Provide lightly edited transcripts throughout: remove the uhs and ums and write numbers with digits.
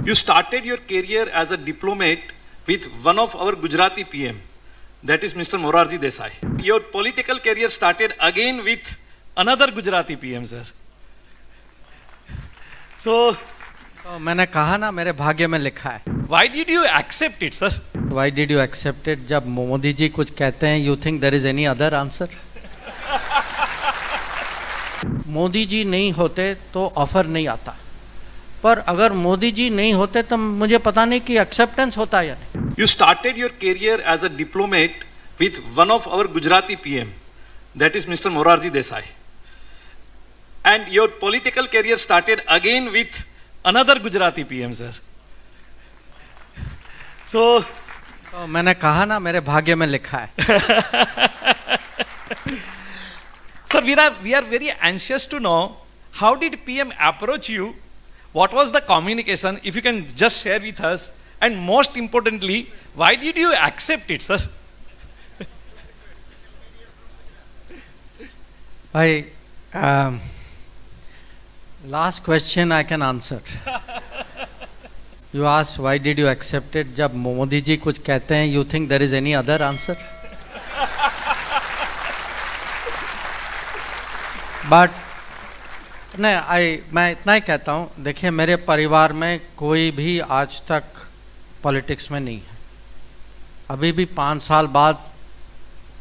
You started your career as a diplomat with one of our Gujarati PM, that is Mr. Morarji Desai. Your political career started again with another Gujarati PM, sir. So, मैंने कहा ना मेरे भाग्य में लिखा है. Why did you accept it, sir? Why did you accept it? जब मोदी जी कुछ कहते हैं, you think there is any other answer? Modi ji नहीं होते तो ऑफर नहीं आता, पर अगर मोदी जी नहीं होते तो मुझे पता नहीं कि एक्सेप्टेंस होता है या नहीं. You started your career as a diplomat with one of our Gujarati PM, that is Mr. Morarji Desai. And your political career started again with another Gujarati PM, sir. So, मैंने कहा ना मेरे भाग्य में लिखा है. Sir, we are very anxious to know how did PM approach you? What was the communication? If you can just share with us, and most importantly, why did you accept it, sir? भाई, last question I can answer. You asked why did you accept it? जब मोदी जी कुछ कहते हैं, you think there is any other answer? But नहीं, मैं इतना ही कहता हूँ. देखिए, मेरे परिवार में कोई भी आज तक पॉलिटिक्स में नहीं है. अभी भी 5 साल बाद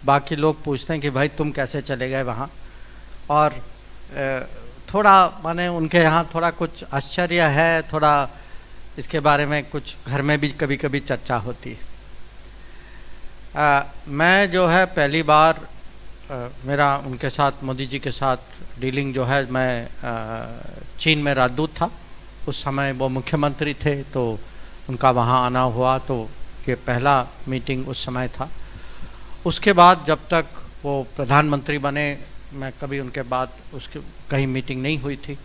बाकी लोग पूछते हैं कि भाई तुम कैसे चले गए वहाँ, और थोड़ा माने उनके यहाँ थोड़ा कुछ आश्चर्य है, थोड़ा इसके बारे में कुछ घर में भी कभी कभी चर्चा होती है. मैं जो है पहली बार मेरा उनके साथ, मोदी जी के साथ डीलिंग जो है, मैं चीन में राजदूत था. उस समय वो मुख्यमंत्री थे, तो उनका वहाँ आना हुआ, तो ये पहला मीटिंग उस समय था. उसके बाद जब तक वो प्रधानमंत्री बने, मैं कभी उनके बाद उसकी कहीं मीटिंग नहीं हुई थी.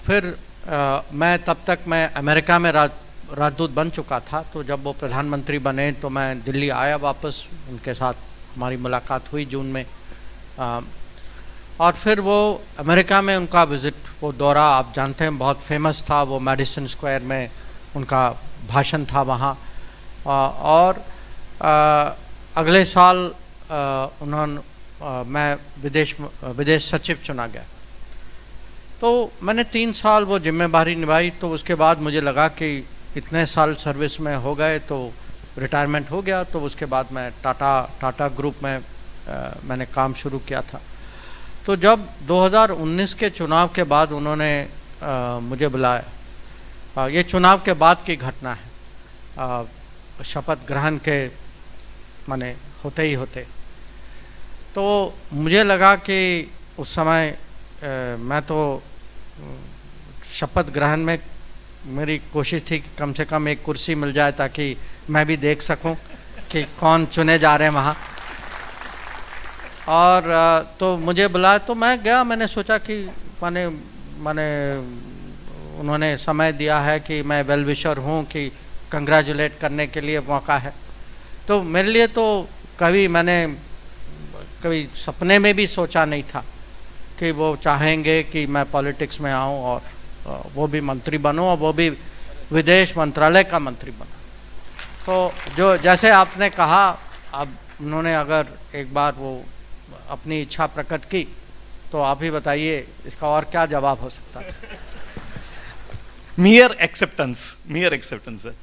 फिर मैं तब तक मैं अमेरिका में राजदूत बन चुका था. तो जब वो प्रधानमंत्री बने तो मैं दिल्ली आया वापस, उनके साथ हमारी मुलाकात हुई जून में. और फिर वो अमेरिका में उनका विज़िट, वो दौरा आप जानते हैं बहुत फेमस था. वो मैडिसन स्क्वायर में उनका भाषण था वहाँ. और अगले साल मैं विदेश सचिव चुना गया. तो मैंने 3 साल वो जिम्मेदारी निभाई. तो उसके बाद मुझे लगा कि इतने साल सर्विस में हो गए तो रिटायरमेंट हो गया. तो उसके बाद मैं टाटा ग्रुप में मैंने काम शुरू किया था. तो जब 2019 के चुनाव के बाद उन्होंने मुझे बुलाया, ये चुनाव के बाद की घटना है, शपथ ग्रहण के माने होते ही होते. तो मुझे लगा कि उस समय मैं तो शपथ ग्रहण में मेरी कोशिश थी कि कम से कम एक कुर्सी मिल जाए ताकि मैं भी देख सकूं कि कौन चुने जा रहे हैं वहाँ. और तो मुझे बुलाया, तो मैं गया. मैंने सोचा कि माने उन्होंने समय दिया है कि मैं वेल विशर हूँ, कि कंग्रेचुलेट करने के लिए मौका है. तो मेरे लिए तो मैंने कभी सपने में भी सोचा नहीं था कि वो चाहेंगे कि मैं पॉलिटिक्स में आऊँ और वो भी मंत्री बनूँ, और वो भी विदेश मंत्रालय का मंत्री बनूँ. तो जो जैसे आपने कहा, अब उन्होंने अगर एक बार वो अपनी इच्छा प्रकट की, तो आप ही बताइए इसका और क्या जवाब हो सकता है. Mere acceptance, sir.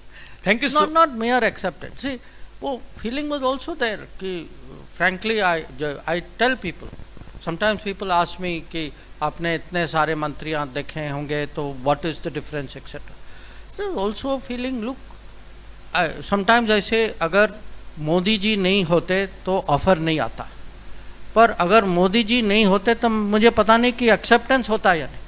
Thank you so. Not mere acceptance. See, वो feeling was also there. कि frankly, I tell people. Sometimes people ask me कि आपने इतने सारे मंत्रियाँ देखे होंगे, तो what is the difference, etc. There's also a feeling. Look, sometimes I say, अगर मोदी जी नहीं होते तो ऑफर नहीं आता, पर अगर मोदी जी नहीं होते तो मुझे पता नहीं कि एक्सेप्टेंस होता है या नहीं.